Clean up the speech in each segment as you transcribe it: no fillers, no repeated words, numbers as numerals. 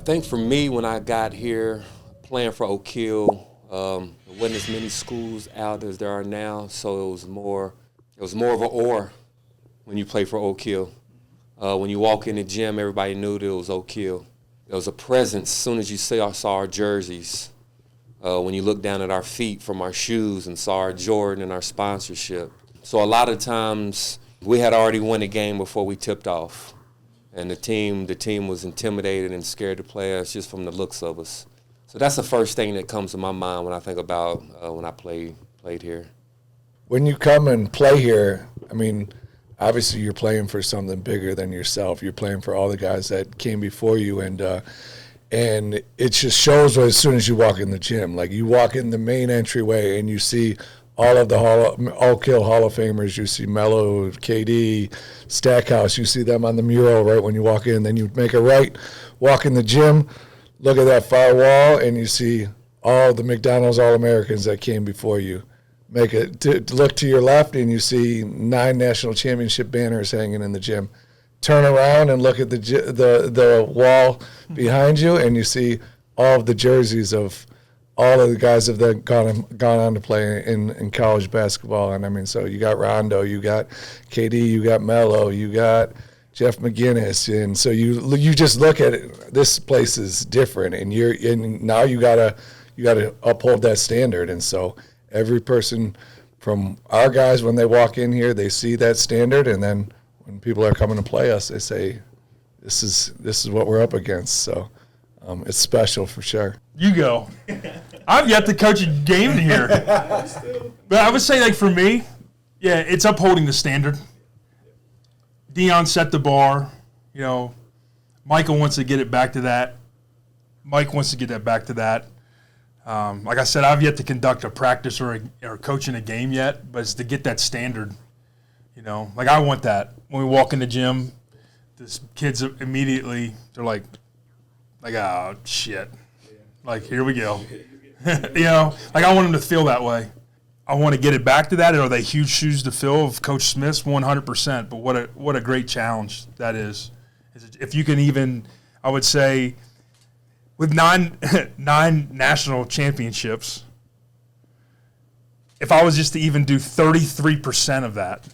I think for me, when I got here, playing for Oak Hill, there wasn't as many schools out as there are now, so it was more of an aura when you play for Oak Hill. When you walk in the gym, everybody knew that it was Oak Hill. There was a presence as soon as you saw our jerseys. When you look down at our feet from our shoes and saw our Jordan and our sponsorship. So a lot of times we had already won the game before we tipped off. And the team was intimidated and scared to play us just from the looks of us. So that's the first thing that comes to my mind when I think about when I played here. When you come and play here, I mean, obviously you're playing for something bigger than yourself. You're playing for all the guys that came before you, and it just shows as soon as you walk in the gym. Like, you walk in the main entryway and you see all of the Oak Hill Hall of Famers. You see Melo, KD, Stackhouse. You see them on the mural right when you walk in. Then you make a right, walk in the gym, look at that far wall, and you see all the McDonald's All-Americans that came before you. Look to your left, and you see 9 national championship banners hanging in the gym. Turn around and look at the wall behind you, and you see all of the jerseys of all of the guys that have gone on to play in college basketball. And I mean, so you got Rondo, you got KD, you got Melo, you got Jeff McGinnis, and so you just look at it. This place is different, and now you gotta uphold that standard. And so every person from our guys, when they walk in here, they see that standard, and then when people are coming to play us, they say, "This is what we're up against." So it's special for sure. You go. I've yet to coach a game here. But I would say, like, for me, yeah, it's upholding the standard. Dion set the bar. You know, Michael wants to get it back to that. Mike wants to get that back to that. Like I said, I've yet to conduct a practice or coach in a game yet, but it's to get that standard. You know, like, I want that. When we walk in the gym, the kids immediately, they're like, oh, shit. Like, here we go. You know, like, I want them to feel that way. I want to get it back to that. Are they huge shoes to fill of Coach Smith's? 100%. But what a great challenge that is. If you can even, I would say, with nine national championships, if I was just to even do 33% of that,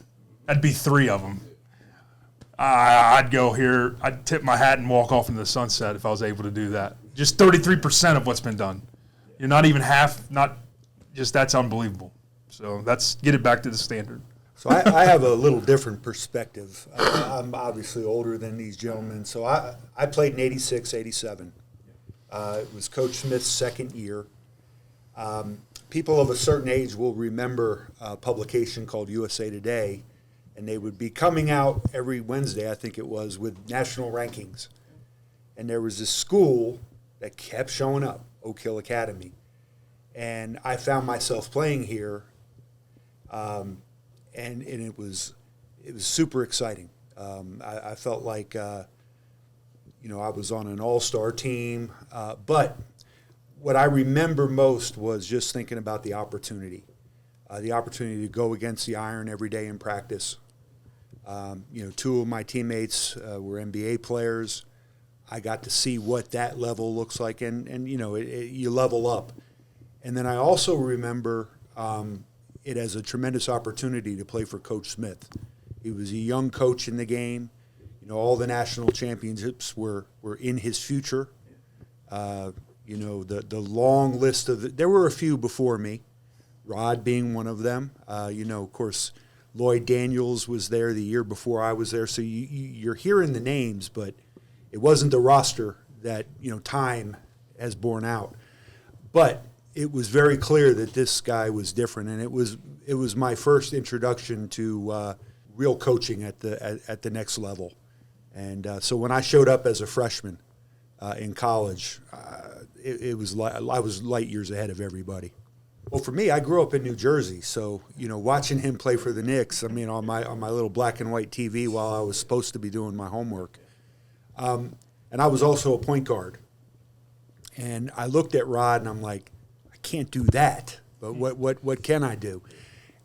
that'd be 3 of them. I'd go here. I'd tip my hat and walk off into the sunset if I was able to do that. Just 33% of what's been done. You're not even half. That's unbelievable. So get it back to the standard. So I have a little different perspective. I'm obviously older than these gentlemen. So I played in 86, 87. It was Coach Smith's second year. People of a certain age will remember a publication called USA Today, and they would be coming out every Wednesday, I think it was, with national rankings. And there was this school that kept showing up, Oak Hill Academy. And I found myself playing here, and it was super exciting. I felt like, I was on an all-star team. But what I remember most was just thinking about the opportunity to go against the iron every day in practice. 2 of my teammates were NBA players. I got to see what that level looks like, and you level up. And then I also remember it as a tremendous opportunity to play for Coach Smith. He was a young coach in the game. All the national championships were in his future. The long list there were a few before me, Rod being one of them. Of course, Lloyd Daniels was there the year before I was there. So you're hearing the names, but it wasn't the roster that, time has borne out. But it was very clear that this guy was different, and it was my first introduction to real coaching at the next level. And so when I showed up as a freshman in college, I was light years ahead of everybody. Well, for me, I grew up in New Jersey, so watching him play for the Knicks, on my little black and white TV while I was supposed to be doing my homework, and I was also a point guard. And I looked at Rod and I'm like, I can't do that, but what can I do?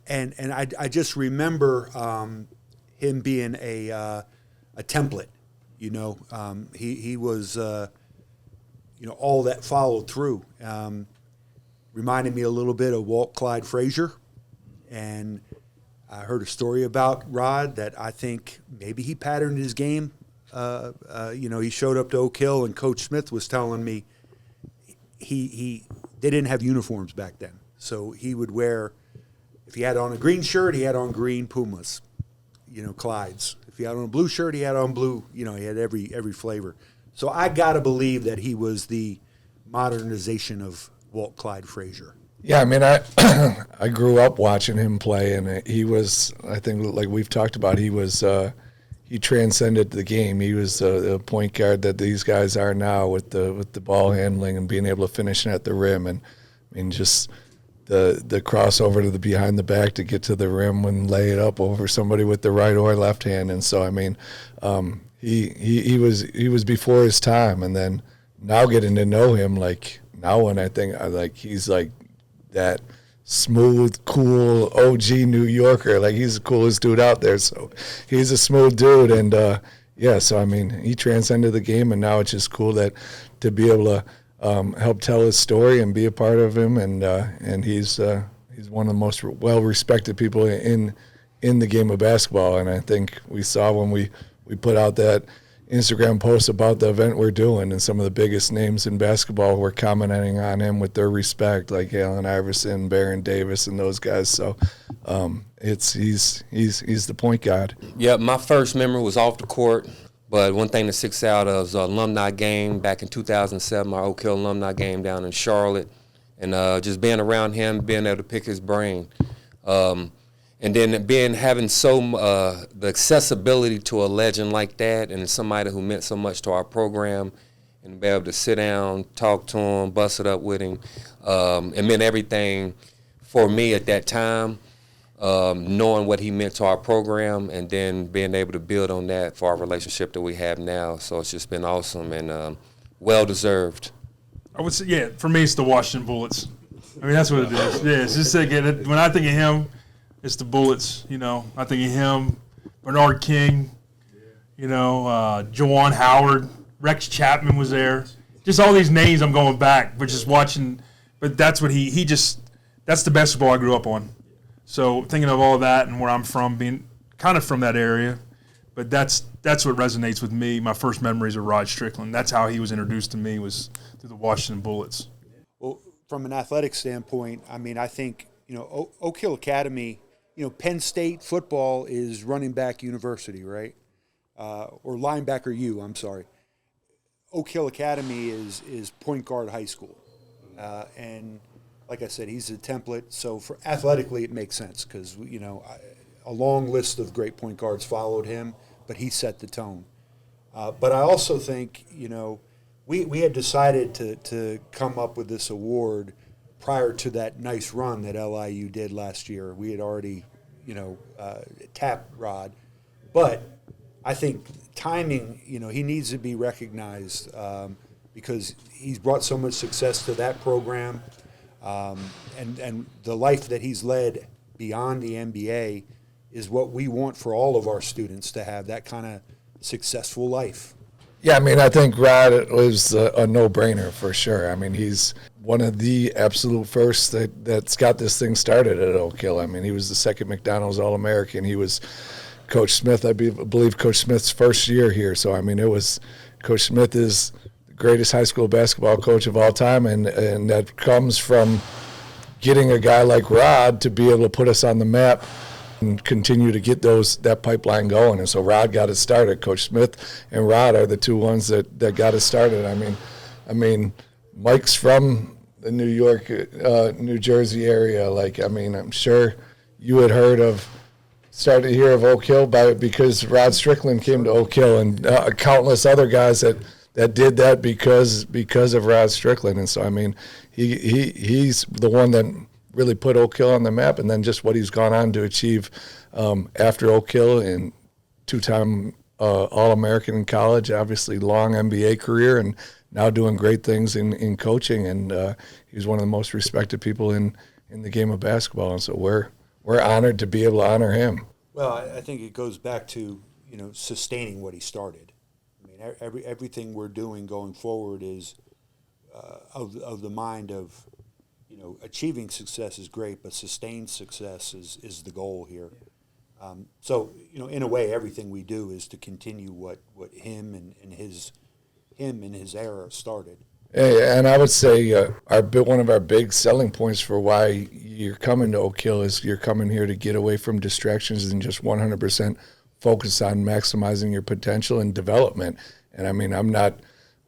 And I just remember him being a template. He was all that followed through. Reminded me a little bit of Walt Clyde Frazier. And I heard a story about Rod that I think maybe he patterned his game. He showed up to Oak Hill, and Coach Smith was telling me they didn't have uniforms back then. So he would wear, if he had on a green shirt, he had on green Pumas, Clydes. If he had on a blue shirt, he had on blue. He had every flavor. So I got to believe that he was the modernization of Walt Clyde Frazier. Yeah, I mean, I grew up watching him play, and he was, I think, like we've talked about, he transcended the game. He was a point guard that these guys are now with the ball handling and being able to finish at the rim, and I mean just the crossover to the behind the back to get to the rim and lay it up over somebody with the right or left hand. And so I mean, he was before his time, and then now getting to know him, like now when I think he's like that smooth, cool OG New Yorker. Like he's the coolest dude out there. So he's a smooth dude, and so I mean he transcended the game, and now it's just cool to be able to help tell his story and be a part of him, and he's one of the most well respected people in the game of basketball. And I think we saw when we put out that Instagram post about the event we're doing, and some of the biggest names in basketball were commenting on him with their respect, like Allen Iverson, Baron Davis, and those guys. So he's the point guard. Yeah, my first memory was off the court, but one thing that sticks out is an alumni game back in 2007, our Oak Hill alumni game down in Charlotte, and just being around him, being able to pick his brain. And then having the accessibility to a legend like that, and somebody who meant so much to our program, and be able to sit down, talk to him, bust it up with him, it meant everything for me at that time, knowing what he meant to our program, and then being able to build on that for our relationship that we have now. So it's just been awesome and well-deserved. I would say, yeah, for me it's the Washington Bullets. I mean, that's what it is. Yeah, it's just like when I think of him, it's the Bullets, I think of him, Bernard King, Jawan Howard, Rex Chapman was there. Just all these names I'm going back, but just watching. But that's what that's the basketball I grew up on. So thinking of all that and where I'm from, being kind of from that area, but that's what resonates with me. My first memories of Rod Strickland. That's how he was introduced to me, was through the Washington Bullets. Well, from an athletic standpoint, I mean, I think, Oak Hill Academy, Penn State football is running back university, right? Or linebacker U, I'm sorry. Oak Hill Academy is point guard high school. And like I said, he's a template. So for athletically, it makes sense because, a long list of great point guards followed him, but he set the tone. But I also think, we had decided to come up with this award prior to that nice run that LIU did last year. We had already, tapped Rod. But I think timing, he needs to be recognized because he's brought so much success to that program. And the life that he's led beyond the NBA is what we want for all of our students, to have that kind of successful life. Yeah, I mean, I think Rod was a no-brainer for sure. I mean, he's one of the absolute first that's got this thing started at Oak Hill. I mean, he was the second McDonald's All-American. He was Coach Smith, I believe Coach Smith's first year here. So, I mean, Coach Smith is the greatest high school basketball coach of all time, and that comes from getting a guy like Rod to be able to put us on the map and continue to get that pipeline going. And so Rod got it started. Coach Smith and Rod are the two ones that got it started. I mean, Mike's from the New York, New Jersey area. I'm sure you had started to hear of Oak Hill because Rod Strickland came to Oak Hill, and countless other guys that did that because of Rod Strickland. And so, I mean, he's the one that really put Oak Hill on the map, and then just what he's gone on to achieve after Oak Hill, and two-time All-American in college, obviously long NBA career, and now doing great things in coaching. And he's one of the most respected people in the game of basketball, and so we're honored to be able to honor him. Well, I think it goes back to sustaining what he started. I mean, everything we're doing going forward is of the mind of, achieving success is great, but sustained success is the goal here. So, in a way, everything we do is to continue what him and his era started. And I would say one of our big selling points for why you're coming to Oak Hill is you're coming here to get away from distractions and just 100% focus on maximizing your potential and development. And I mean, I'm not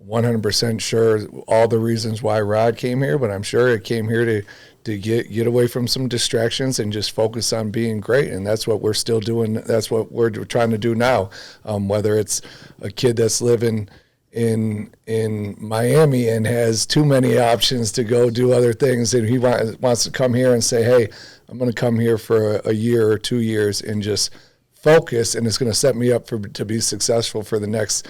100% sure all the reasons why Rod came here, but I'm sure it came here to get away from some distractions and just focus on being great. And that's what we're still doing. That's what we're trying to do now. Whether it's a kid that's living in Miami and has too many options to go do other things, and he wants to come here and say, hey, I'm going to come here for a year or 2 years and just focus, and it's going to set me up to be successful for the next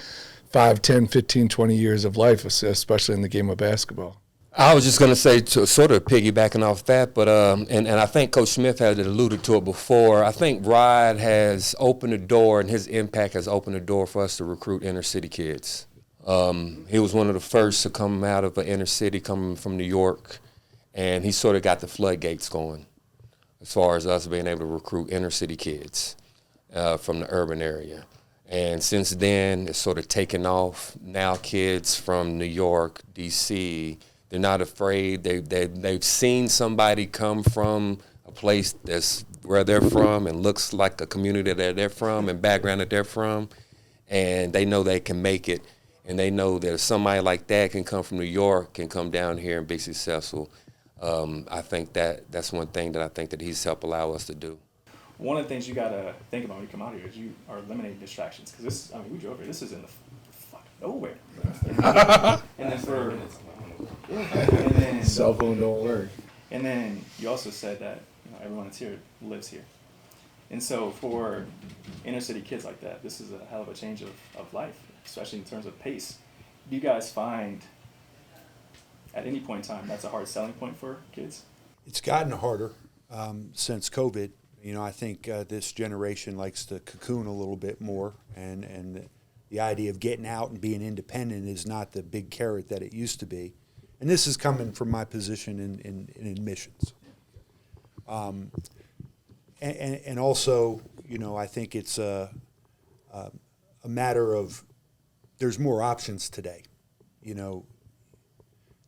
5, 10, 15, 20 years of life, especially in the game of basketball. I was just going to say, to sort of piggybacking off that, but and I think Coach Smith had alluded to it before. I think Rod has opened the door, and his impact has opened the door for us to recruit inner city kids. He was one of the first to come out of an inner city, coming from New York, and he sort of got the floodgates going as far as us being able to recruit inner city kids from the urban area. And since then, it's sort of taken off. Now kids from New York, D.C., they're not afraid. They've seen somebody come from a place that's where they're from and looks like a community that they're from and background that they're from, and they know they can make it. And they know that if somebody like that can come from New York, can come down here and be successful, I think that's one thing that I think that he's helped allow us to do. One of the things you got to think about when you come out here is you are eliminating distractions. Because we drove here. This is in the fuck nowhere. And then Cell phone don't work. And then you also said that everyone that's here lives here. And so for inner city kids like that, this is a hell of a change of life, especially in terms of pace. Do you guys find at any point in time that's a hard selling point for kids? It's gotten harder since COVID. I think this generation likes to cocoon a little bit more, and the idea of getting out and being independent is not the big carrot that it used to be. And this is coming from my position in admissions. And also, I think it's a matter of there's more options today.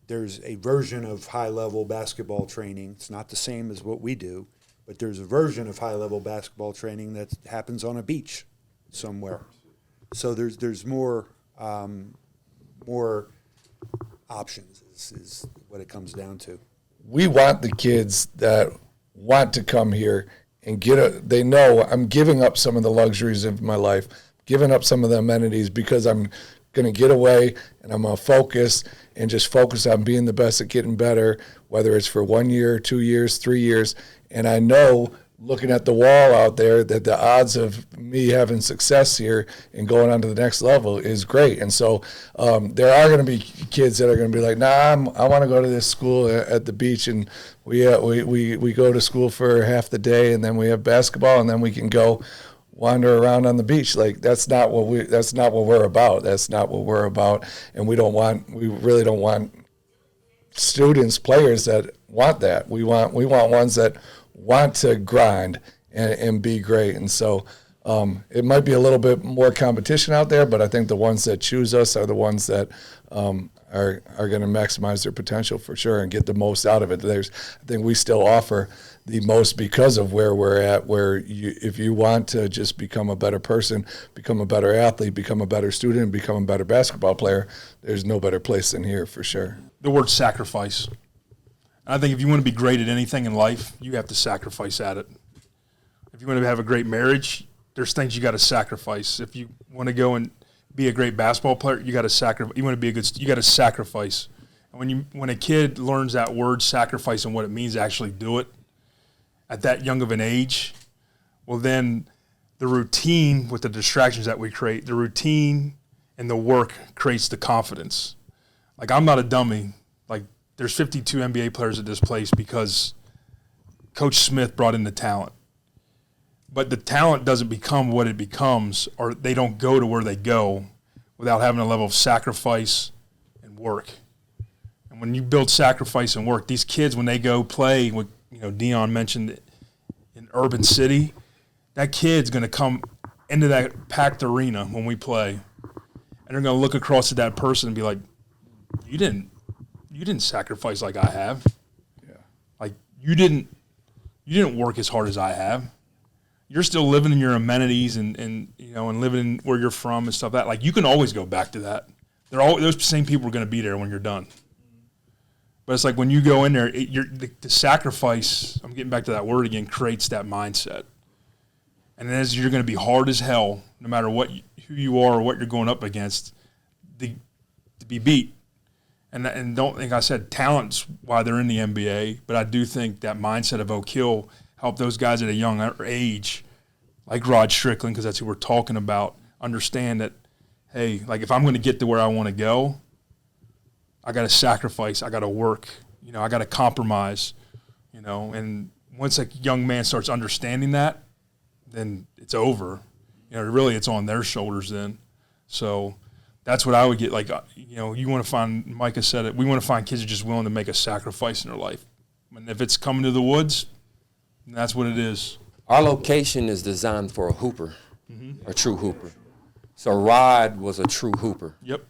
There's a version of high-level basketball training. It's not the same as what we do, but there's a version of high-level basketball training that happens on a beach somewhere. So there's more options is what it comes down to. We want the kids that want to come here and they know I'm giving up some of the luxuries of my life, giving up some of the amenities because I'm going to get away and I'm going to focus on being the best at getting better, whether it's for 1 year, 2 years, 3 years. And I know, looking at the wall out there, that the odds of me having success here and going on to the next level is great. And so there are going to be kids that are going to be like, I want to go to this school at the beach, and we go to school for half the day, and then we have basketball, and then we can go wander around on the beach. Like that's not what we're about. That's not what we're about. And we really don't want students, players that want that. We want ones that want to grind and be great. And so it might be a little bit more competition out there, but I think the ones that choose us are the ones that are going to maximize their potential for sure and get the most out of it. I think we still offer the most because of where we're at, if you want to just become a better person, become a better athlete, become a better student, become a better basketball player, there's no better place than here for sure. The word sacrifice. I think if you want to be great at anything in life, you have to sacrifice at it. If you want to have a great marriage, there's things you got to sacrifice. If you want to go and be a great basketball player, you got to sacrifice. You want to be you got to sacrifice. And when a kid learns that word sacrifice and what it means to actually do it at that young of an age, well then the routine with the distractions that we create, the routine and the work creates the confidence. Like I'm not a dummy. Like there's 52 NBA players at this place because Coach Smith brought in the talent. But the talent doesn't become what it becomes, or they don't go to where they go without having a level of sacrifice and work. when you build sacrifice and work, these kids, when they go play, what Dion mentioned in urban city, that kid's going to come into that packed arena when we play, and they're going to look across at that person and be like, you didn't sacrifice like I have. Yeah. Like you didn't work as hard as I have. You're still living in your amenities and living where you're from and stuff. That like you can always go back to that. Those same people are going to be there when you're done. But it's like when you go in there, the sacrifice. I'm getting back to that word again. Creates that mindset, and as you're going to be hard as hell, no matter who you are or what you're going up against, to be beat. And don't think I said talent's why they're in the NBA, but I do think that mindset of Oak Hill helped those guys at a young age, like Rod Strickland, because that's who we're talking about, understand that, hey, like if I'm going to get to where I want to go, I got to sacrifice, I got to work, I got to compromise, and once a young man starts understanding that, then it's over. Really it's on their shoulders then. So that's what I would get. Like, you want to find, Micah said it, we want to find kids who are just willing to make a sacrifice in their life. And if it's coming to the woods, that's what it is. Our location is designed for a hooper, a true hooper. So Rod was a true hooper. Yep.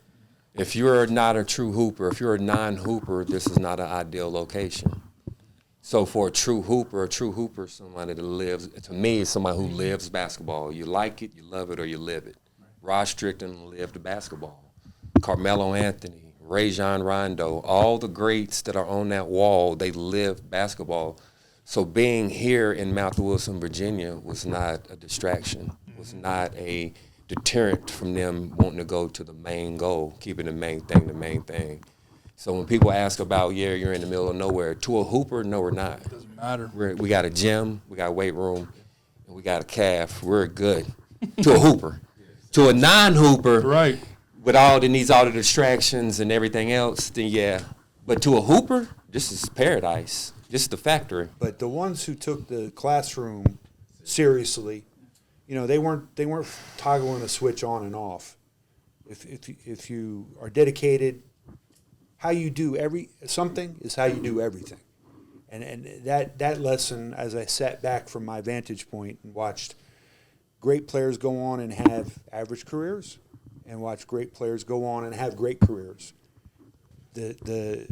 If you're not a true hooper, if you're a non-hooper, this is not an ideal location. So for a true hooper, somebody that lives, to me, is somebody who lives basketball. You like it, you love it, or you live it. Rod Strickland lived basketball. Carmelo Anthony, Rajon Rondo, all the greats that are on that wall, they lived basketball. So being here in Mount Wilson, Virginia was not a distraction, was not a deterrent from them wanting to go to the main goal, keeping the main thing. So when people ask about, you're in the middle of nowhere, to a hooper, no, we're not. It doesn't matter. We got a gym, we got a weight room, and we got a calf. We're good. To a hooper. To a non-hooper, right, with all the distractions and everything else, then yeah. But to a hooper, this is paradise. This is the factory. But the ones who took the classroom seriously, they weren't toggling a switch on and off. If you are dedicated, how you do something is how you do everything. And that lesson, as I sat back from my vantage point and watched great players go on and have average careers, and watch great players go on and have great careers. The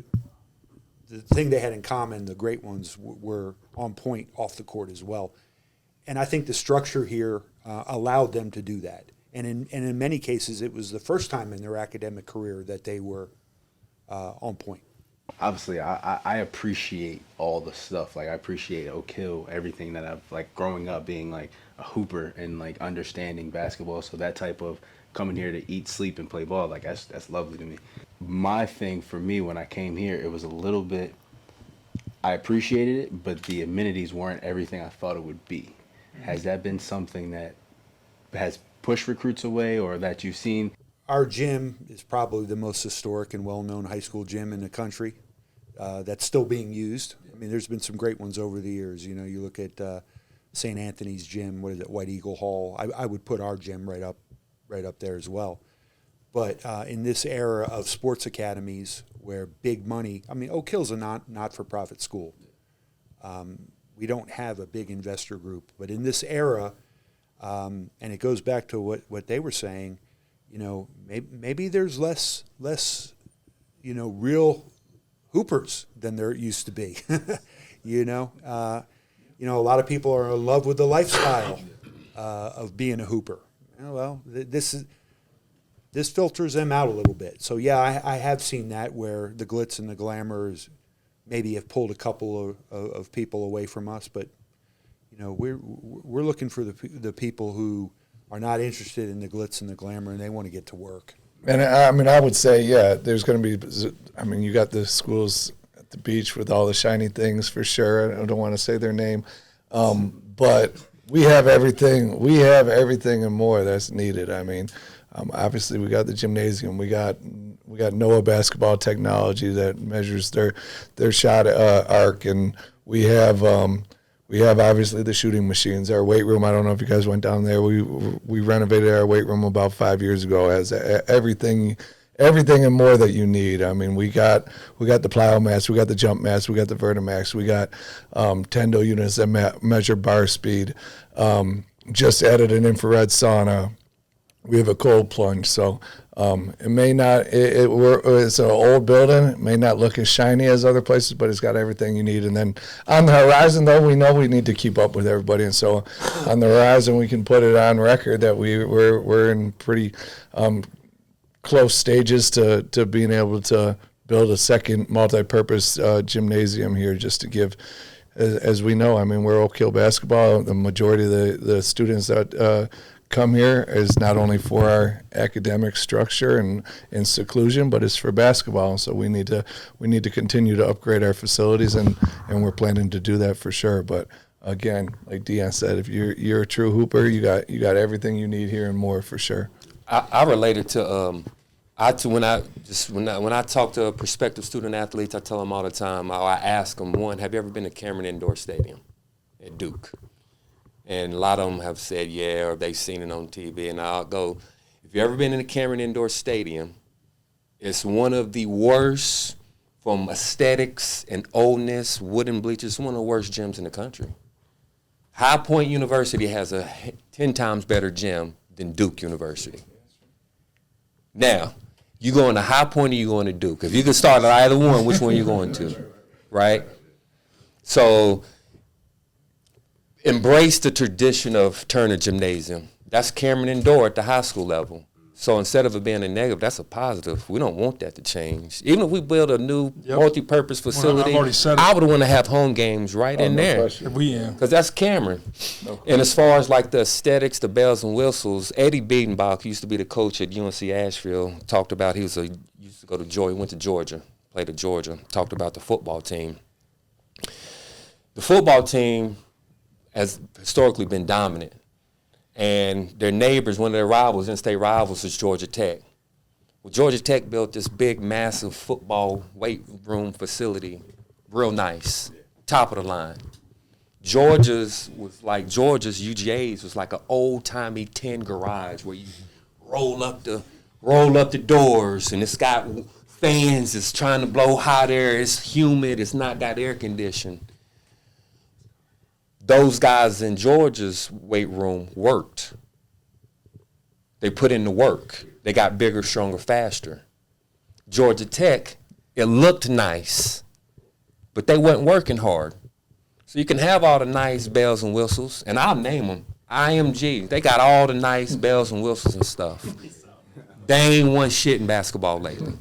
thing they had in common, the great ones, were on point off the court as well. And I think the structure here allowed them to do that. And in many cases, it was the first time in their academic career that they were on point. Obviously, I appreciate all the stuff. Like, I appreciate Oak Hill, everything that I've, like, growing up being, like, a hooper and, like, understanding basketball. So that type of coming here to eat, sleep, and play ball, like, that's lovely to me. My thing for me when I came here, it was a little bit, I appreciated it, but the amenities weren't everything I thought it would be. Has that been something that has pushed recruits away, or that you've seen? Our gym is probably the most historic and well-known high school gym in the country that's still being used. I mean, there's been some great ones over the years. You look at St. Anthony's gym, what is it, White Eagle Hall. I would put our gym right up there as well. But in this era of sports academies where big money, I mean, Oak Hill's a not-for-profit school. We don't have a big investor group. But in this era, and it goes back to what they were saying, maybe there's less real hoopers than there used to be. A lot of people are in love with the lifestyle of being a hooper. Well, this filters them out a little bit. So yeah, I have seen that where the glitz and the glamour maybe have pulled a couple of people away from us, but we're looking for the people who are not interested in the glitz and the glamour, and they want to get to work. And I would say, there's going to be, you got the schools at the beach with all the shiny things for sure. I don't want to say their name. But we have everything. We have everything and more that's needed. Obviously we got the gymnasium. We got NOAA basketball technology that measures their shot arc, and we have obviously the shooting machines. Our weight room, I don't know if you guys went down there. We renovated our weight room about 5 years ago. It has everything everything and more that you need. I mean, we got the plyo mats, we got the jump mats, we got the Vertimax, we got Tendo units that measure bar speed. Just added an infrared sauna. We have a cold plunge, so it may not. It's an old building. It may not look as shiny as other places, but it's got everything you need. And then on the horizon, though, we know we need to keep up with everybody. And so on the horizon, we can put it on record that we're in pretty close stages to being able to build a second multi-purpose gymnasium here, just to give. As we know, I mean, we're Oak Hill basketball. The majority of the students that come here is not only for our academic structure and seclusion, but it's for basketball. So we need to continue to upgrade our facilities, and we're planning to do that for sure. But again, like Deion said, if you're a true hooper, you got everything you need here and more for sure. I related to when I talk to prospective student athletes, I tell them all the time. I ask them, one, have you ever been to Cameron Indoor Stadium at Duke? And a lot of them have said yeah, or they've seen it on TV. And I'll go, if you've ever been in the Cameron Indoor Stadium, it's one of the worst from aesthetics and oldness, wooden bleachers, one of the worst gyms in the country. High Point University has a 10 times better gym than Duke University. Now, you going to High Point or you going to Duke? If you could start at either one, which one are you going to, right? So embrace the tradition of Turner Gymnasium. That's Cameron Indoor at the high school level. So instead of it being a negative, that's a positive. We don't want that to change. Even if we build a new multi-purpose facility, I would want to have home games right in there. Because that's Cameron. And as far as like the aesthetics, the bells and whistles, Eddie Biedenbach used to be the coach at UNC Asheville, talked about he used to go to Georgia, went to Georgia, played at Georgia, talked about the football team. The football team has historically been dominant. And their neighbors, one of their rivals, in-state rivals, is Georgia Tech. Well, Georgia Tech built this big, massive football weight room facility, real nice, top of the line. Georgia's, UGA's was like an old-timey tin garage where you roll up the doors, and it's got fans. It's trying to blow hot air. It's humid. It's not got air conditioning. Those guys in Georgia's weight room worked. They put in the work. They got bigger, stronger, faster. Georgia Tech, it looked nice, but they weren't working hard. So you can have all the nice bells and whistles, and I'll name them. IMG, they got all the nice bells and whistles and stuff. They ain't won shit in basketball lately.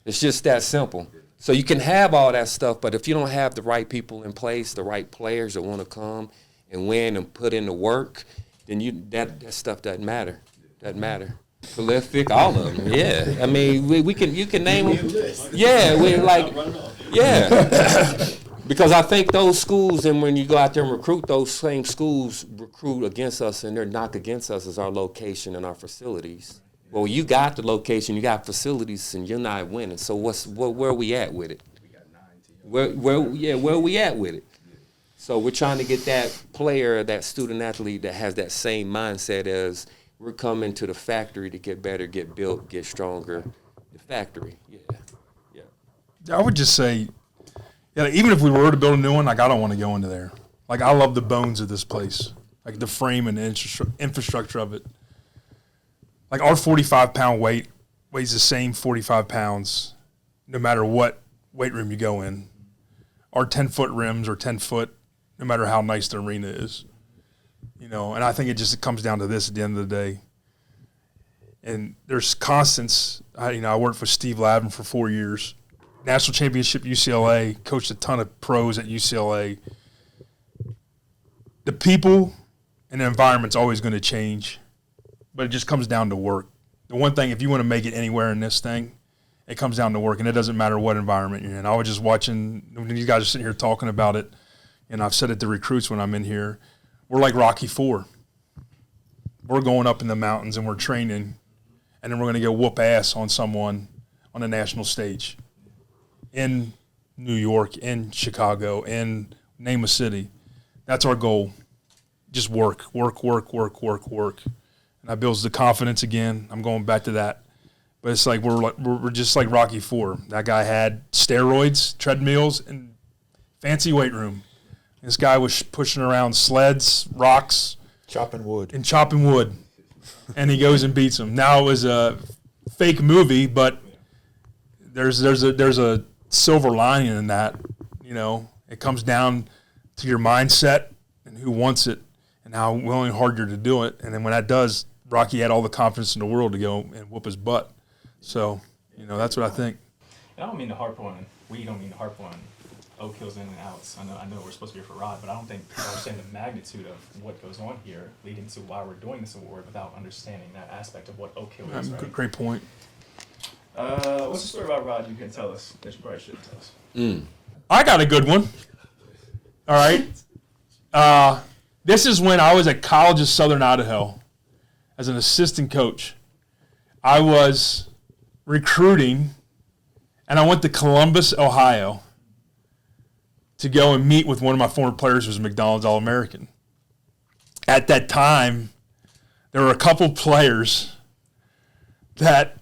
It's just that simple. So you can have all that stuff, but if you don't have the right people in place, the right players that want to come and win and put in the work, then that stuff doesn't matter. Doesn't matter. Prolific, all of them. Yeah, I mean you can name them. Yeah, because I think those schools, and when you go out there and recruit, those same schools recruit against us, and their knock against us is our location and our facilities. Well, you got the location, you got facilities, and you're not winning. So where are we at with it? Where are we at with it? So we're trying to get that player, that student athlete that has that same mindset as we're coming to the factory to get better, get built, get stronger. The factory, yeah. I would just say, even if we were to build a new one, like I don't want to go into there. Like I love the bones of this place, like the frame and the infrastructure of it. Like our 45-pound weight weighs the same 45 pounds no matter what weight room you go in. Our 10-foot rims are 10 foot no matter how nice the arena is. And I think it just comes down to this at the end of the day. And there's constants. I worked for Steve Lavin for 4 years. National championship UCLA, coached a ton of pros at UCLA. The people and the environment's always going to change. But it just comes down to work. The one thing, if you want to make it anywhere in this thing, it comes down to work, and it doesn't matter what environment you're in. I was just watching, when these guys are sitting here talking about it, and I've said it to recruits when I'm in here, we're like Rocky IV. We're going up in the mountains, and we're training, and then we're going to go whoop ass on someone on the national stage in New York, in Chicago, in name a city. That's our goal. Just work. And that builds the confidence again. I'm going back to that. But it's like we're just like Rocky IV. That guy had steroids, treadmills, and fancy weight room. This guy was pushing around sleds, rocks, Chopping wood. and he goes and beats him. Now it was a fake movie, but there's a silver lining in that. You know, it comes down to your mindset and who wants it and how willing and hard you're to do it. And then when that does, Rocky had all the confidence in the world to go and whoop his butt. So, you know, that's what I think. And I don't mean to harp on, we don't mean to harp on Oak Hill's in and outs. I know we're supposed to be here for Rod, but I don't think people understand the magnitude of what goes on here leading to why we're doing this award without understanding that aspect of what Oak Hill is, right? Great point. What's the story about Rod you can tell us that you probably shouldn't tell us? I got a good one. All right. This is when I was at College of Southern Idaho as an assistant coach. I was recruiting, and I went to Columbus, Ohio, to go and meet with one of my former players who was a McDonald's All-American. At that time, there were a couple players that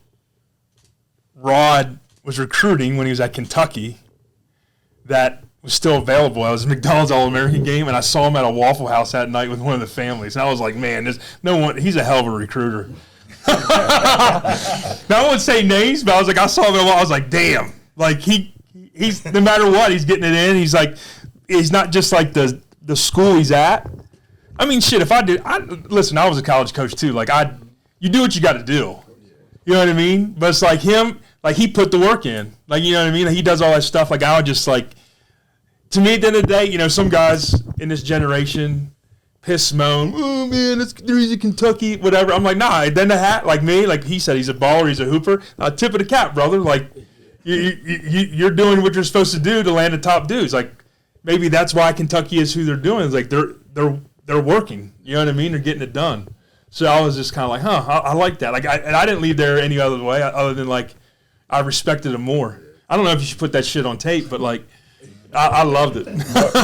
Rod was recruiting when he was at Kentucky that was still available. I was a McDonald's All-American game, and I saw him at a Waffle House that night with one of the families. And I was like, man, he's a hell of a recruiter. Now, I wouldn't say names, but I saw him. I was like, damn. Like, he's no matter what, he's getting it in. He's like, he's not just like the school he's at. I mean, shit, listen, I was a college coach too. Like, you do what you got to do. You know what I mean? But it's like him, like he put the work in. Like, you know what I mean? Like, he does all that stuff. Like, I would just like, to me at the end of the day, you know, some guys in this generation piss moan, oh man, he's a Kentucky, whatever. I'm like, nah, then the hat, like me, like he said, he's a baller, he's a hooper. Tip of the cap, brother. Like, you're doing what you're supposed to do to land the top dudes. Like, maybe that's why Kentucky is who they're doing. It's like they're working. You know what I mean? They're getting it done. So I was just kind of like, I like that. Like, I didn't leave there any other way other than like I respected him more. I don't know if you should put that shit on tape, but like I loved it.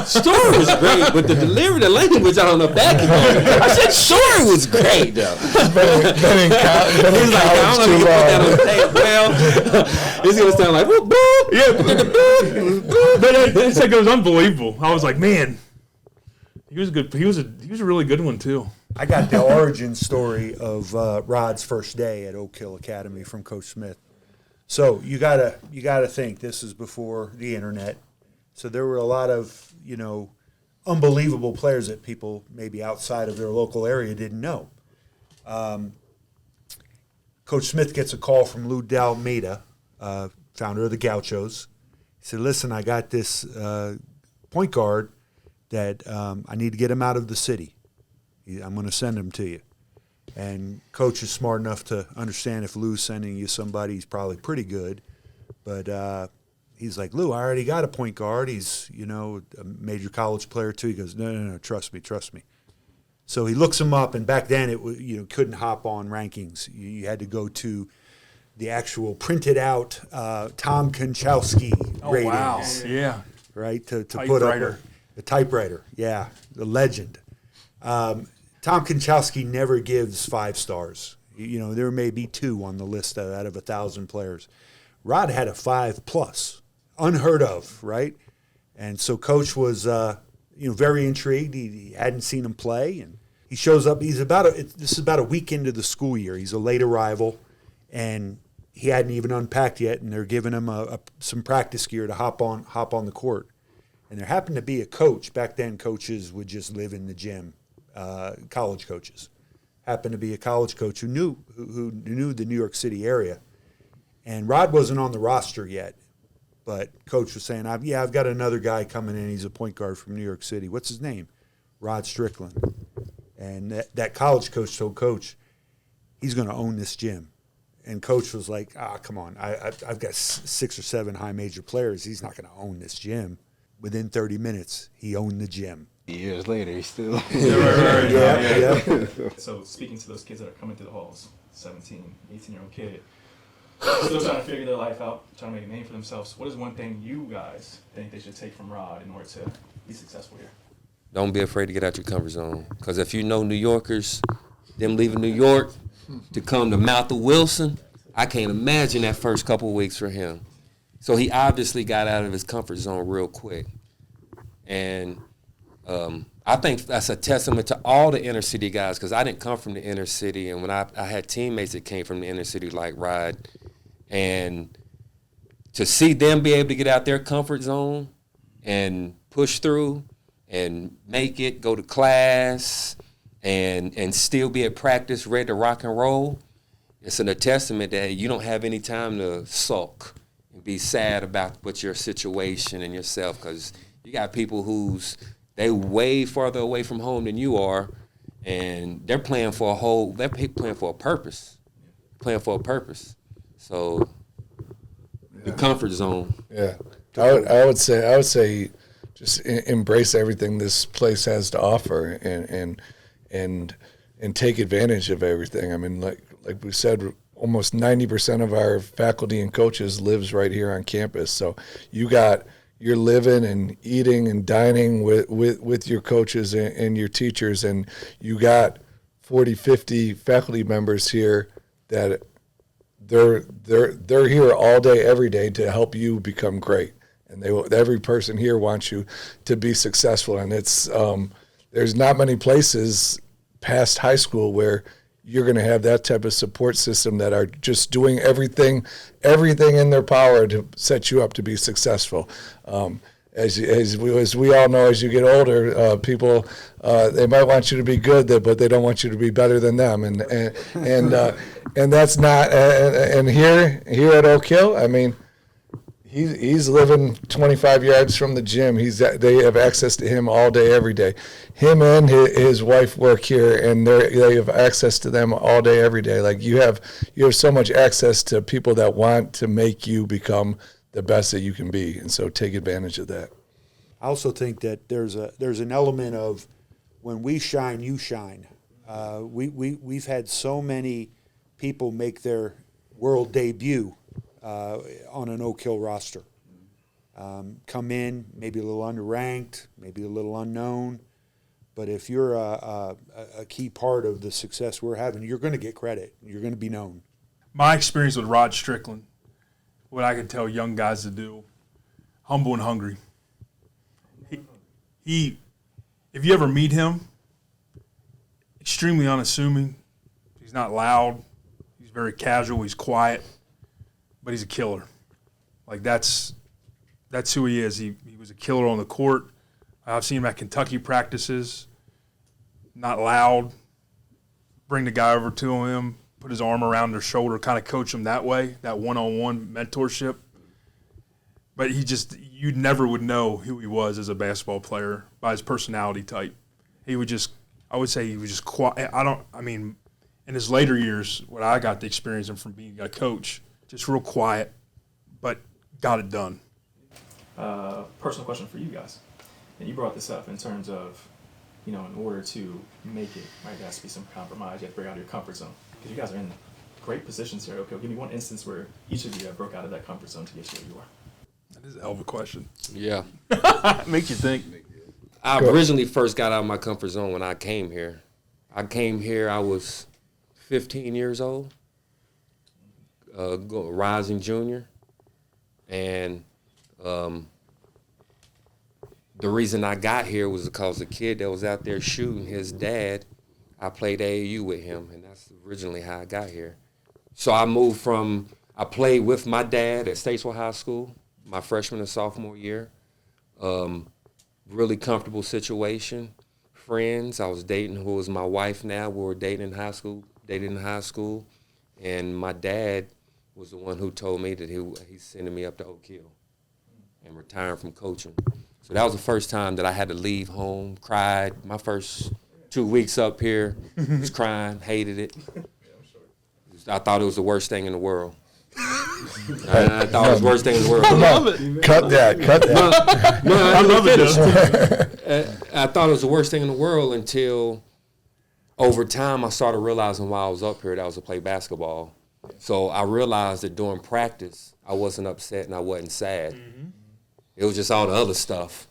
Story was great, but the delivery, the language, I don't know if that can go. I said story was great, though. He's like, I don't know if you can put that on tape. Well, it's going to sound like, whoop, boop. Yeah. But it's like, it was unbelievable. I was like, man, he was good. He was a really good one, too. I got the origin story of Rod's first day at Oak Hill Academy from Coach Smith. So you gotta think this is before the internet. So there were a lot of, you know, unbelievable players that people maybe outside of their local area didn't know. Coach Smith gets a call from Lou Dalmeda, founder of the Gauchos. He said, listen, I got this point guard that I need to get him out of the city. I'm going to send him to you. And Coach is smart enough to understand if Lou's sending you somebody, he's probably pretty good. But he's like, Lou, I already got a point guard. He's, you know, a major college player too. He goes, no, trust me. So he looks him up, and back then it was, you know, couldn't hop on rankings. You had to go to the actual printed out Tom Konchowski rating. Oh, wow. Yeah. Right, to put up the typewriter. Yeah, the legend. Tom Konchowski never gives 5 stars. You know, there may be 2 on the list out of 1,000 players. Rod had a 5+, unheard of, right? And so Coach was, very intrigued. He hadn't seen him play, and he shows up. This is about a week into the school year. He's a late arrival, and he hadn't even unpacked yet. And they're giving him some practice gear to hop on the court. And there happened to be a coach. Back then, coaches would just live in the gym. College coaches happened to be a college coach who knew the New York City area, and Rod wasn't on the roster yet, but Coach was saying, I've got another guy coming in. He's a point guard from New York City. What's his name? Rod Strickland. And that college coach told Coach, he's going to own this gym. And Coach was like, come on, I've got 6 or 7 high major players. He's not going to own this gym. Within 30 minutes, he owned the gym. Years later, he's still. Yeah. So speaking to those kids that are coming through the halls, 17, 18-year-old kid, still trying to figure their life out, trying to make a name for themselves. What is one thing you guys think they should take from Rod in order to be successful here? Don't be afraid to get out your comfort zone. Because if you know New Yorkers, them leaving New York to come to Mouth of Wilson, I can't imagine that first couple of weeks for him. So he obviously got out of his comfort zone real quick. And I think that's a testament to all the inner city guys, because I didn't come from the inner city. And when I had teammates that came from the inner city like Rod, and to see them be able to get out their comfort zone and push through and make it, go to class, and still be at practice ready to rock and roll, it's a testament that you don't have any time to sulk and be sad about what your situation and yourself, because you got people they way farther away from home than you are, and they're playing for a purpose. So the comfort zone. Yeah, I would say just embrace everything this place has to offer, and take advantage of everything. I mean, like we said, almost 90% of our faculty and coaches lives right here on campus. So you're living and eating and dining with your coaches and your teachers, and you got 40, 50 faculty members here that they're here all day, every day to help you become great. And every person here wants you to be successful. And it's there's not many places past high school where you're going to have that type of support system that are just doing everything in their power to set you up to be successful. As we all know, as you get older, people they might want you to be good, but they don't want you to be better than them, and that's not. And here at Oak Hill, I mean, he's living 25 yards from the gym. They have access to him all day, every day. Him and his wife work here, and they have access to them all day, every day. Like you have so much access to people that want to make you become the best that you can be, and so take advantage of that. I also think that there's an element of when we shine, you shine. We've had so many people make their world debut on an Oak Hill roster. Come in, maybe a little underranked, maybe a little unknown, but if you're a key part of the success we're having, you're going to get credit. You're going to be known. My experience with Rod Strickland, what I can tell young guys to do, humble and hungry. He if you ever meet him, extremely unassuming. He's not loud. He's very casual. He's quiet, but he's a killer. Like that's who he is. He was a killer on the court. I've seen him at Kentucky practices. Not loud. Bring the guy over to him, put his arm around their shoulder, kind of coach him that way, that one-on-one mentorship. But you never would know who he was as a basketball player by his personality type. I would say he was just quiet. In his later years, what I got to experience him from being a coach, just real quiet, but got it done. Personal question for you guys. And you brought this up in terms of, in order to make it, right, there has to be some compromise. You have to break out of your comfort zone. Because you guys are in great positions here. Okay, give me one instance where each of you have broke out of that comfort zone to get you where you are. That is a hell of a question. Yeah. Makes you think. I originally first got out of my comfort zone when I came here. I was 15 years old, rising junior, and the reason I got here was because the kid that was out there shooting, his dad, I played AAU with him, and that's originally how I got here. So I played with my dad at Statesville High School, my freshman and sophomore year. Really comfortable situation. Friends, I was dating who is my wife now. We were dating in high school, and my dad was the one who told me that he's sending me up to Oak Hill and retiring from coaching. So that was the first time that I had to leave home, cried. My first 2 weeks up here, was crying, hated it. I thought it was the worst thing in the world. I thought it was the worst thing in the world. I love it. Cut that. No, I love it. I thought it was the worst thing in the world until over time I started realizing while I was up here that I was to play basketball. So I realized that during practice I wasn't upset and I wasn't sad. Mm-hmm. It was just all the other stuff,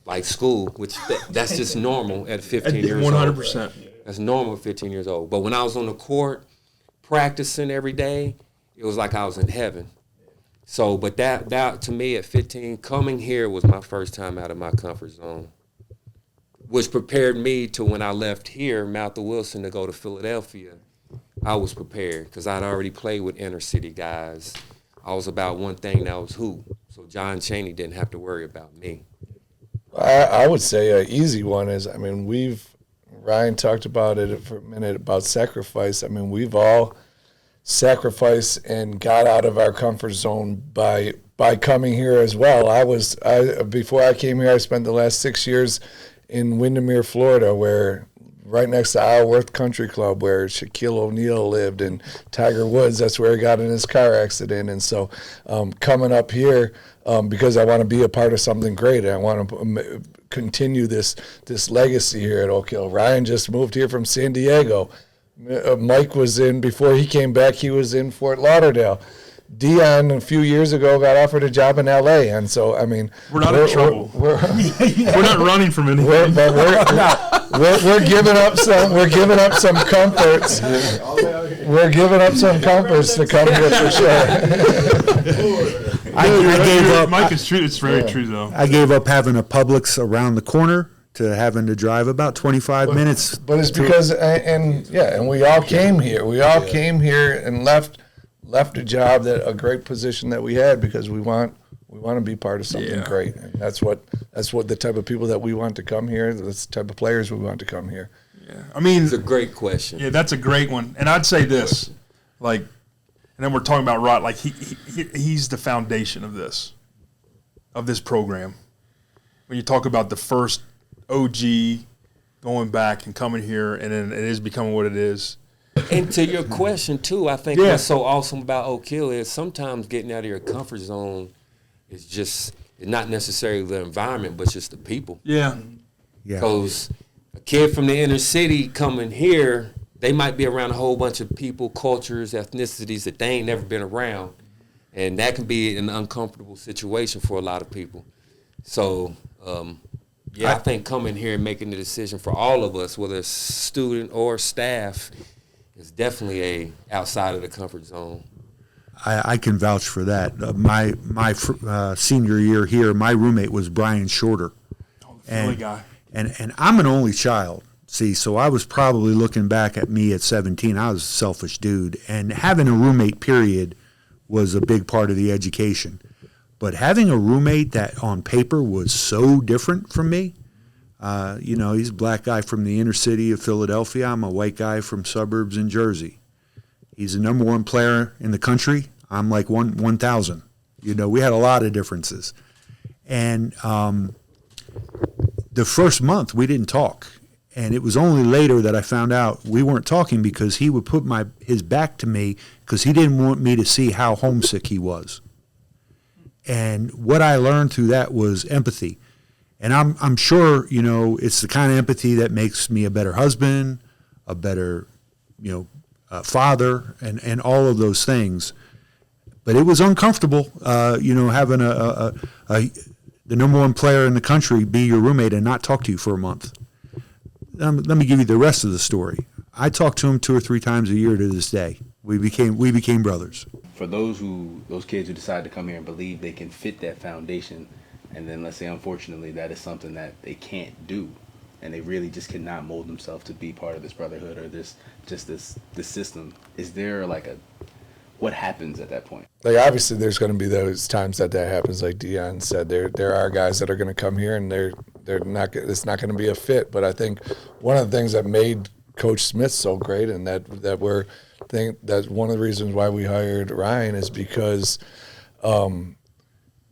like school, which that's just normal at 15 years old. 100%. That's normal at 15 years old. But when I was on the court practicing every day it was like I was in heaven. So, but that to me at 15, coming here was my first time out of my comfort zone, which prepared me to when I left here, Malthus Wilson, to go to Philadelphia. I was prepared because I'd already played with inner city guys. I was about one thing, that was hoop. So John Chaney didn't have to worry about me. I would say an easy one is, I mean, Ryan talked about it for a minute about sacrifice. I mean, we've all sacrificed and got out of our comfort zone by coming here as well. Before I came here, I spent the last 6 years in Windermere, Florida, where right next to Isleworth Country Club, where Shaquille O'Neal lived, and Tiger Woods, that's where he got in his car accident. And so coming up here, because I want to be a part of something great, and I want to continue this legacy here at Oak Hill. Ryan just moved here from San Diego. Mike was before he came back, he was in Fort Lauderdale. Dion a few years ago got offered a job in L.A. And so, I mean, we're not in trouble. We're not running from anything. We're giving up some. We're giving up some comforts. We're giving up some comforts to come here for sure. I gave up. Mike, it's true. It's very true, though. I gave up having a Publix around the corner to having to drive about 25 minutes. But it's because, and we all came here. We all came here and left a job, a great position that we had, because we want to be part of something great, and that's what the type of people that we want to come here. That's the type of players we want to come here. Yeah, I mean, it's a great question. Yeah, that's a great one, and I'd say this, like, and then we're talking about Rod, like he's the foundation of this program. When you talk about the first OG going back and coming here, and then it is becoming what it is. And to your question, too, I think what's so awesome about Oak Hill is sometimes getting out of your comfort zone is just not necessarily the environment, but just the people. Yeah. Because a kid from the inner city coming here, they might be around a whole bunch of people, cultures, ethnicities that they ain't never been around. And that can be an uncomfortable situation for a lot of people. So, I think coming here and making the decision for all of us, whether it's student or staff, is definitely outside of the comfort zone. I can vouch for that. My senior year here, my roommate was Brian Shorter. Philly guy. And I'm an only child. See, so I was probably looking back at me at 17. I was a selfish dude. And having a roommate, period, was a big part of the education. But having a roommate that on paper was so different from me, he's a black guy from the inner city of Philadelphia. I'm a white guy from suburbs in Jersey. He's the number one player in the country. I'm like 1,000. We had a lot of differences. And the first month, we didn't talk. And it was only later that I found out we weren't talking because he would put his back to me because he didn't want me to see how homesick he was. And what I learned through that was empathy. And I'm sure, it's the kind of empathy that makes me a better husband, a better, father, and all of those things. But it was uncomfortable, having the number one player in the country be your roommate and not talk to you for a month. Let me give you the rest of the story. I talk to him 2 or 3 times a year to this day. We became brothers. For those kids who decide to come here and believe they can fit that foundation, and then let's say unfortunately that is something that they can't do, and they really just cannot mold themselves to be part of this brotherhood or this system. Is there what happens at that point? Like, obviously there's going to be those times that happens. Like Dion said, there are guys that are going to come here and it's not going to be a fit. But I think one of the things that made Coach Smith so great, and that's one of the reasons why we hired Ryan, is because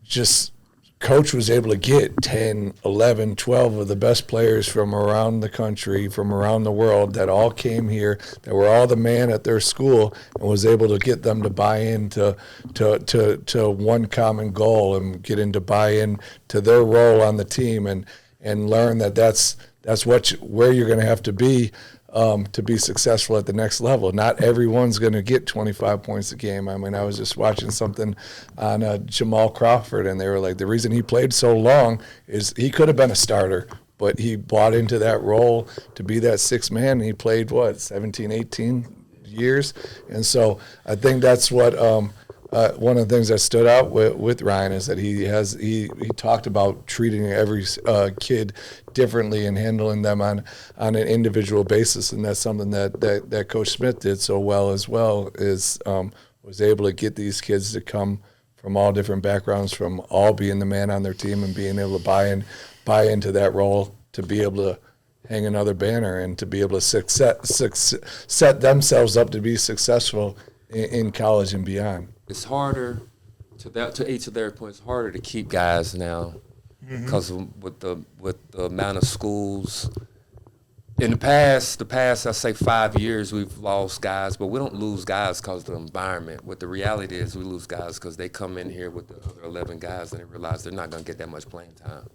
just Coach was able to get 10, 11, 12 of the best players from around the country, from around the world, that all came here, that were all the man at their school, and was able to get them to buy into to one common goal and get into buy-in to their role on the team, and learn that's where you're going to have to be successful at the next level. Not everyone's going to get 25 points a game. I mean, I was just watching something on Jamal Crawford, and they were like, the reason he played so long is he could have been a starter, but he bought into that role to be that sixth man, and he played, 17, 18 years. And so I think that's what one of the things that stood out with Ryan is that he talked about treating every kid differently and handling them on an individual basis, and that's something that Coach Smith did so well as well, is was able to get these kids to come from all different backgrounds, from all being the man on their team and being able to buy into that role, to be able to hang another banner and to be able to set themselves up to be successful in college and beyond. It's harder to each of their points. It's harder to keep guys now because with the amount of schools. In the past, I say 5 years, we've lost guys, but we don't lose guys because of the environment. What the reality is, we lose guys because they come in here with the other 11 guys and they realize they're not going to get that much playing time,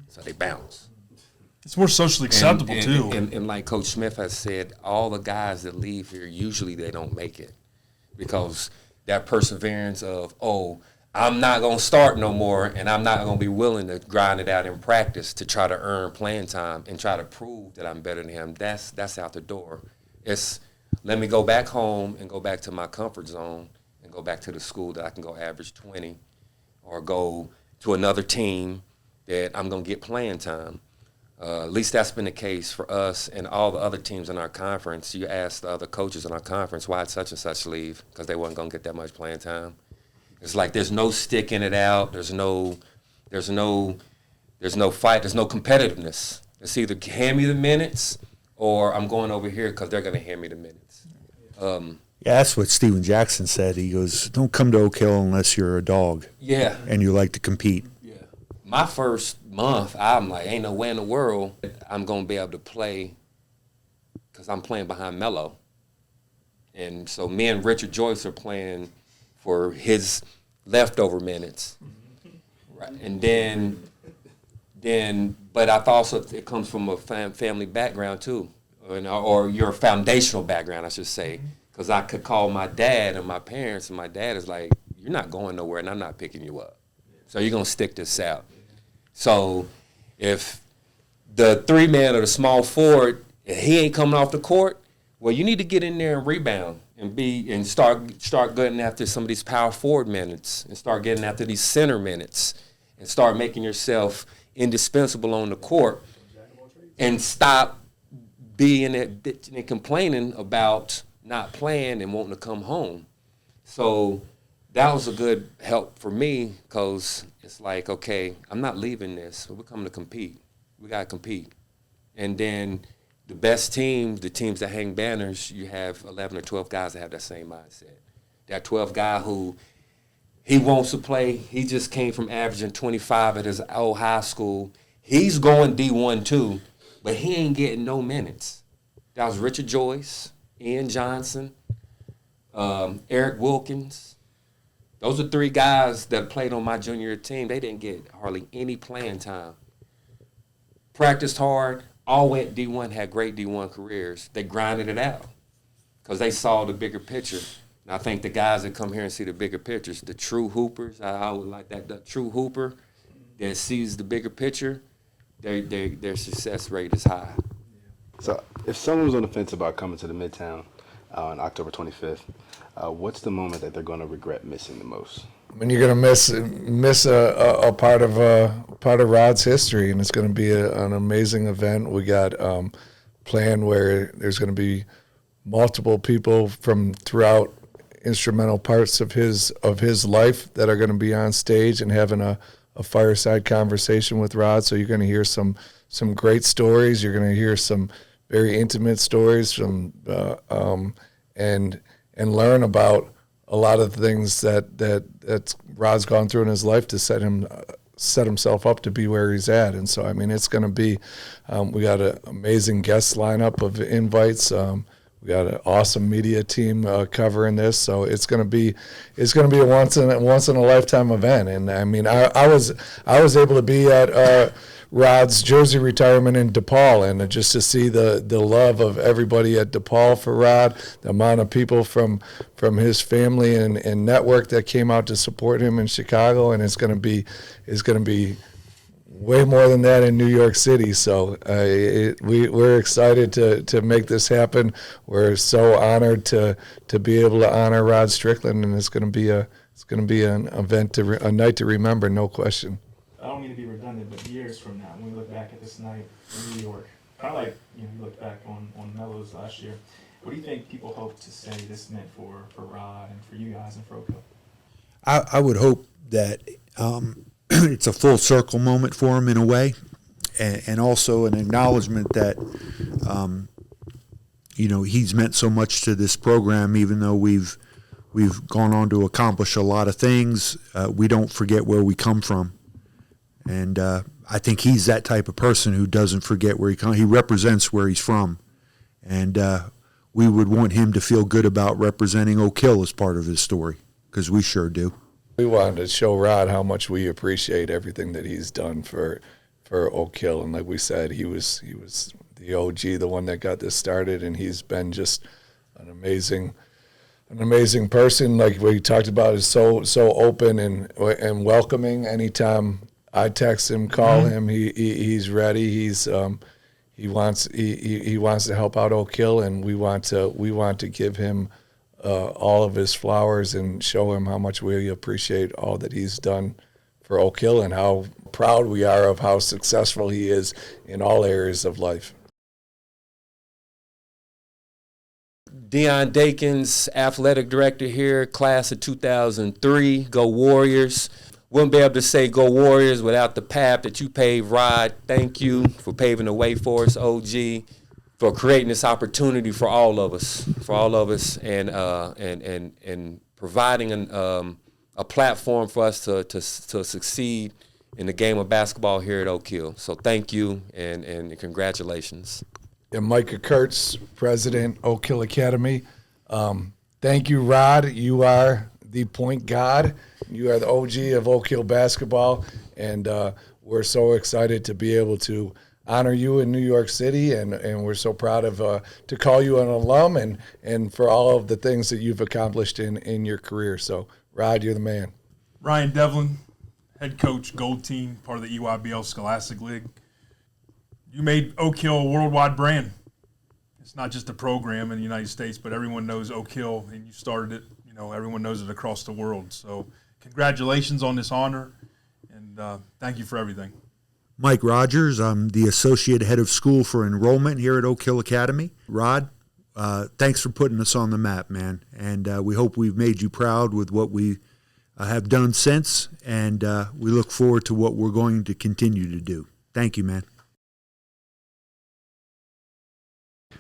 so they bounce. It's more socially acceptable too. And like Coach Smith has said, all the guys that leave here, usually they don't make it because that perseverance of, I'm not going to start no more, and I'm not going to be willing to grind it out in practice to try to earn playing time and try to prove that I'm better than him. That's out the door. It's let me go back home and go back to my comfort zone and go back to the school that I can go average 20 or go to another team that I'm going to get playing time. At least that's been the case for us and all the other teams in our conference. You ask the other coaches in our conference, why did such and such leave? Because they wasn't going to get that much playing time. It's like there's no sticking it out. There's no fight. There's no competitiveness. It's either hand me the minutes or I'm going over here because they're going to hand me the minutes. Yeah, that's what Steven Jackson said. He goes, don't come to Oak Hill unless you're a dog. Yeah. And you like to compete. Yeah. My first month, I'm like, ain't no way in the world I'm going to be able to play because I'm playing behind Melo. And so me and Richard Joyce are playing for his leftover minutes. Right. And then, but I thought also it comes from a family background too, or your foundational background, I should say. Because I could call my dad and my parents, and my dad is like, you're not going nowhere, and I'm not picking you up. So you're going to stick this out. So if the 3-man or the small forward, he ain't coming off the court, well, you need to get in there and rebound and start getting after some of these power forward minutes and start getting after these center minutes and start making yourself indispensable on the court and stop being and complaining about not playing and wanting to come home. So that was a good help for me because it's like, okay, I'm not leaving this. We're coming to compete. We got to compete. And then the best teams, the teams that hang banners, you have 11 or 12 guys that have that same mindset. That 12th guy who he wants to play, he just came from averaging 25 at his old high school. He's going D1 too, but he ain't getting no minutes. That was Richard Joyce, Ian Johnson, Eric Wilkins. Those are 3 guys that played on my junior team. They didn't get hardly any playing time. Practiced hard. All went D1, had great D1 careers. They grinded it out because they saw the bigger picture. And I think the guys that come here and see the bigger pictures, the true hoopers, I would like that, the true hooper that sees the bigger picture, their success rate is high. So if someone was on the fence about coming to the Midtown on October 25th, what's the moment that they're going to regret missing the most? I mean, you're going to miss a part of Rod's history, and it's going to be an amazing event. We got planned where there's going to be multiple people from throughout instrumental parts of his life that are going to be on stage and having a fireside conversation with Rod. So you're going to hear some great stories. You're going to hear some very intimate stories from and learn about a lot of things that Rod's gone through in his life to set himself up to be where he's at. And so, I mean, it's going to be, we got an amazing guest lineup of invites. We got an awesome media team covering this. So it's going to be a once in a lifetime event. And I mean, I was able to be at Rod's jersey retirement in DePaul, and just to see the love of everybody at DePaul for Rod, the amount of people from his family and network that came out to support him in Chicago, and it's going to be way more than that in New York City. So we're excited to make this happen. We're so honored to be able to honor Rod Strickland, and it's going to be an event a night to remember, no question. I don't mean to be redundant, but years from now, when we look back at this night in New York, kind of like you look back on Melo's last year, what do you think people hope to say this meant for Rod and for you guys and for Oak Hill? I would hope that it's a full circle moment for him in a way, and also an acknowledgement that he's meant so much to this program. Even though we've gone on to accomplish a lot of things, we don't forget where we come from, and I think he's that type of person who doesn't forget where he comes. He represents where he's from, and we would want him to feel good about representing Oak Hill as part of his story, because we sure do. We wanted to show Rod how much we appreciate everything that he's done for Oak Hill, and like we said, he was the OG, the one that got this started, and he's been just an amazing person. Like we talked about, is so open and welcoming. Anytime I text him, call him, he's ready. He wants to help out Oak Hill, and we want to give him all of his flowers and show him how much we appreciate all that he's done for Oak Hill and how proud we are of how successful he is in all areas of life. Deion Dakins, athletic director here, class of 2003. Go Warriors. Wouldn't be able to say go Warriors without the path that you paved, Rod. Thank you for paving the way for us, OG, for creating this opportunity for all of us, and providing a platform for us to succeed in the game of basketball here at Oak Hill. So thank you and congratulations. And Micah Kurtz, president, Oak Hill Academy. Thank you, Rod. You are the point god. You are the OG of Oak Hill basketball, and we're so excited to be able to honor you in New York City, and we're so proud of to call you an alum and for all of the things that you've accomplished in your career. So, Rod, you're the man. Ryan Devlin, head coach, Gold Team, part of the EYBL Scholastic League. You made Oak Hill a worldwide brand. It's not just a program in the United States, but everyone knows Oak Hill, and you started it. Everyone knows it across the world. So congratulations on this honor, and thank you for everything. Mike Rogers, I'm the associate head of school for enrollment here at Oak Hill Academy. Rod, thanks for putting us on the map, man, and we hope we've made you proud with what we have done since, and we look forward to what we're going to continue to do. Thank you, man.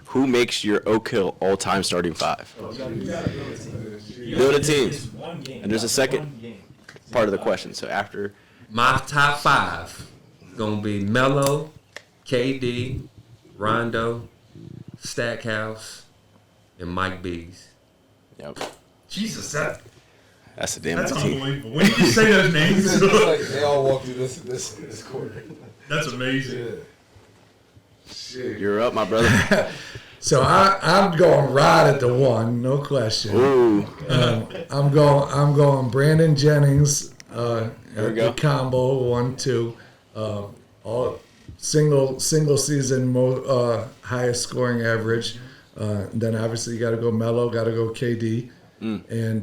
Who makes your Oak Hill all-time starting five? Build a team. And there's a second part of the question. So after My top five going to be Melo, KD, Rondo, Stackhouse, and Mike Beasley. Yep. Jesus, That's a damn that's good team. unbelievable. When you say those names, It's like they all walk through this quarter. that's amazing. You're up, my brother. So I'm going Rod at the one, no question. Ooh. I'm going Brandon Jennings There we at go. the combo 1-2. All single season highest scoring average. Then obviously you got to go Melo, got to go KD, and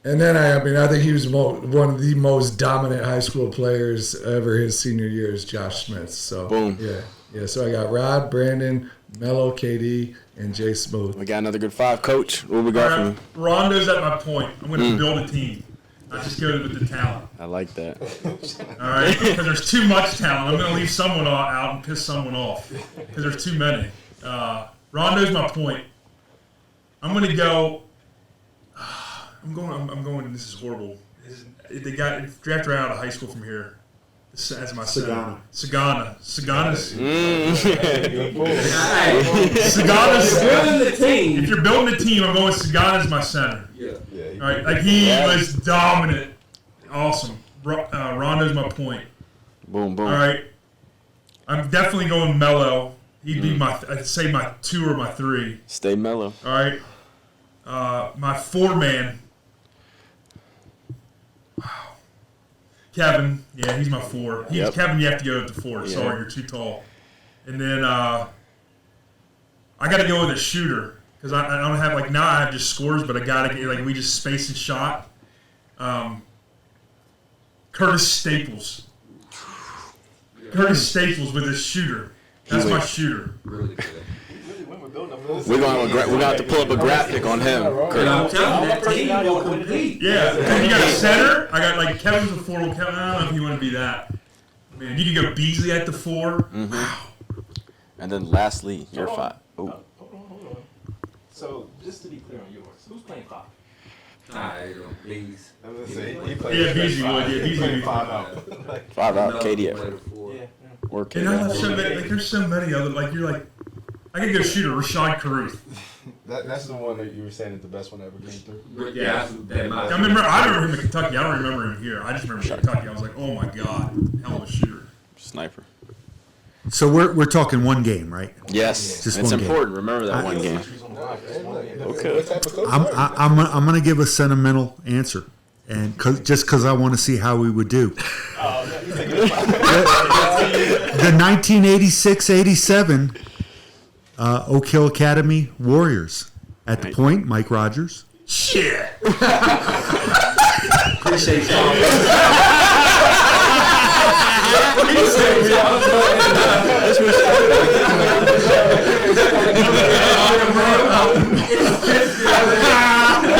then I think he was one of the most dominant high school players ever. His senior year is Josh Smith. So Boom. yeah. So I got Rod, Brandon, Melo, KD, and Jay Smooth. We got another good five. Coach, what we got from you? Rondo's at my point. I'm going to build a team. I just go with the talent. I like that. All right? Because there's too much talent. I'm going to leave someone out and piss someone off because there's too many. Rondo's my point. I'm going to go. I'm going. This is horrible. They got drafted right out of high school from here. As my center. Sagana's Building the team. If you're building a team, I'm going Sagana's my center. Yeah. All right, like he was dominant, awesome. Rondo's my point. Boom, boom. All right, I'm definitely going Melo. He'd be I'd say my 2 or my 3. Stay mellow. All right, my 4-man. Wow, Kevin, yeah, he's my 4. Yep. Kevin, you have to go with the 4. Yeah. Sorry, you're too tall. And then I got to go with a shooter because I don't have now I have just scores, but I got to we just space and shot. Curtis Staples. Curtis Staples with his shooter. That's my shooter. Really good. We're gonna have to pull up a graphic on him. I'm telling you, that team will compete. Yeah, you got a center. I got Kevin's a 4. Kevin, I don't know if you want to be that. Man, you can go Beasley at the 4. Wow. And then lastly, your 5. Oh. Hold on. So, just to be clear on yours, who's playing 5? Alright, please. Yeah, Beasley would. Yeah, Beasley would. 5 out. 5 out. KD at Play 4. the 4. Or And I have KD. so many. There's so many other. I could go shoot a Rashad Caruth. That's the one that you were saying is the best one that ever came through. Yeah, that might I remember him in Kentucky. I don't remember him here. I just remember Kentucky. I was like, oh my god, hell of a shooter. Sniper. So we're talking one game, right? Yes. Just It's one game. important. Remember that one game. Okay. I'm gonna give a sentimental answer, and because I want to see how we would do. The 1986-87 Oak Hill Academy Warriors. At the point, Mike Rogers. Shit. appreciate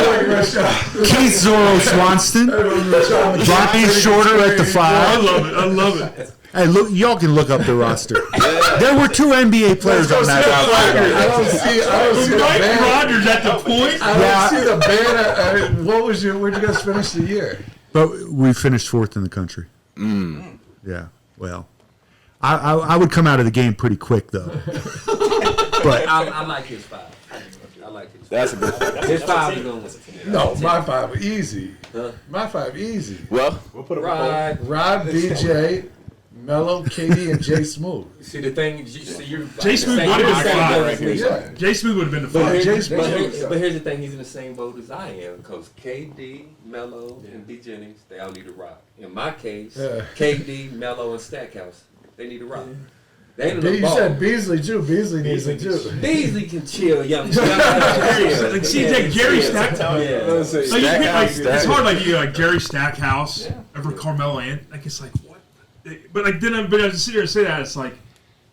Keith Zorro Swanston. Brian Shorter at the 5. I love it. Hey, look, y'all can look up the roster. There were 2 NBA players on that roster. I don't see the Mike band. Rogers at the point. I don't see the band. Where'd you guys finish the year? But we finished 4th in the country. Yeah, well, I would come out of the game pretty quick, though. But I like his 5. I like his 5. That's a good one. His 5 is going to win. No, my 5 easy. My 5 easy. Well, We'll put a Rod. Rod, DJ, Melo, KD, and Jay Smooth. See, the thing is, you're Jay Smooth would have been the 5. Yeah. Jay Smooth would have been the But 5. here's the thing, he's in the same boat as I am, because KD, Melo, and B. Jennings, they all need a rock. In my case, KD, Melo, and Stackhouse, they need a rock. They ain't You enough ball. said Beasley too. Beasley needs it too. Beasley can chill, young. Like CJ Gary Stackhouse. Yeah. Like, you get, like, Stackhouse. it's hard, like you like Jerry Stackhouse over Carmelo Anthony. Like it's like what? But like then, but as I sit here and say that, it's like,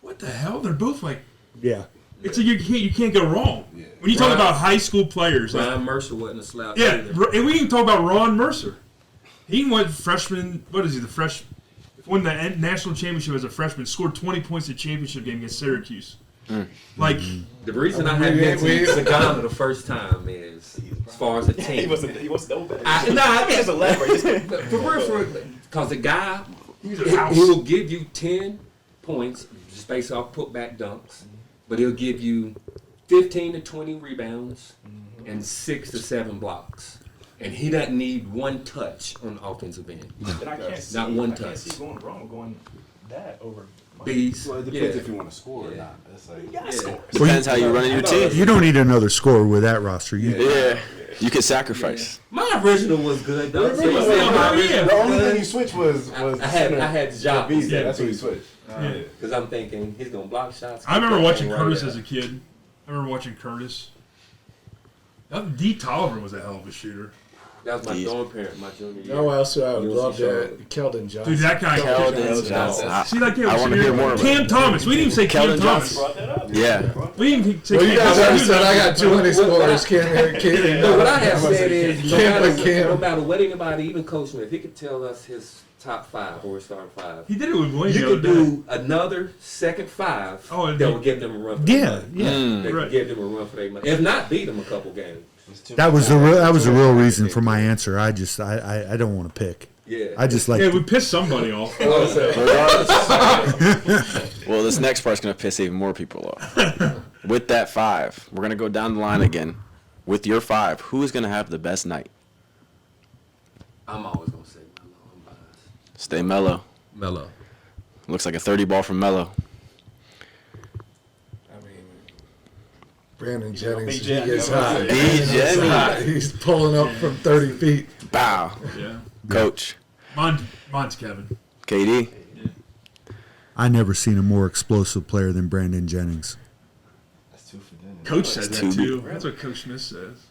what the hell? They're both like, yeah, it's like you can't go wrong. When you talk about high school players, like, Ryan Mercer wasn't a slouch. yeah, either. and we even talk about Ron Mercer. He went freshman. What is he? The fresh won the national championship as a freshman. Scored 20 points in the championship game against Syracuse. Like The reason I had Sagana the first time is, as far as the team. He was no better. Just elaborate. Because the guy, he will give you 10 points just based off putback dunks, but he'll give you 15 to 20 rebounds and 6 to 7 blocks. And he doesn't need one touch on the offensive end. And I can't see, Not one I can't touch. see going wrong going that over. Bees. Well, it depends Yeah. if you want to score or not. It's like, depends how you're running your team. you don't need another scorer with that roster. Yeah. You can sacrifice. My original was good though. So you saying my original the only was thing good? you switched was I had Jock. Beasley. That's what you switched. Because I'm thinking he's gonna block shots. I remember Keep that watching thing Curtis right as a kid. I remember watching Curtis. D. Tolliver was a hell of a shooter. That was my Jeez. dorm parent, my junior year. No, also I would UNC love Charlotte. that. Keldon Johnson. Dude, that guy. Keldon Johnson. See that kid? I want to hear more about Cam Thomas. We didn't even say Cam Keldon Thomas. Johnson. Yeah. We didn't even say Well, you Cam guys Thomas. already said I got too many scores. Can't. No, what I have said is, Cam. no matter what anybody, even Coach Smith, he could tell us his top 5 or his starting 5. He did it with Williams. You could do another second 5 Oh, that would give them a run for their money. They Right. could give them a run for their money. If not, beat them a couple games. That was the real reason for my answer. I don't want to pick. Yeah. I just like. Yeah, we pissed somebody off. Well, this next part's going to piss even more people off. With that 5, we're going to go down the line again. With your 5, who is going to have the best night? I'm always going to say Melo. I'm biased. Stay Melo. Melo. Looks like a 30 ball from Melo. Brandon Jennings, he BJ, gets yeah, hot. BJ. He's pulling up from 30 feet. Bow. Yeah. Coach. Mine's Kevin. KD. I never seen a more explosive player than Brandon Jennings. That's two for dinner. Coach said That's that two. too. That's what Coach Smith says.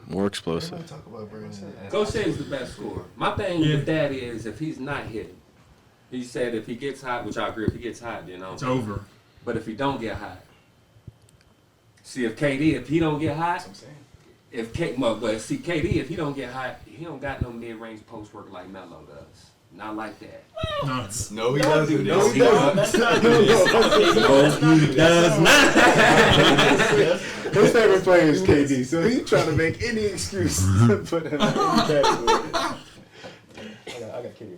More explosive. Talk about Brandon. Coach says the best scorer. My thing with that is if he's not hitting, he said if he gets hot, which I agree, if he gets hot, It's over. But if he don't get hot, see if KD, if he don't get hot, if KD, if he don't get hot, he don't got no mid-range post work like Melo does. Not like that. No, he doesn't. No, he does not. His favorite player is KD, so he's trying to make any excuse to put him in that category. I got KD.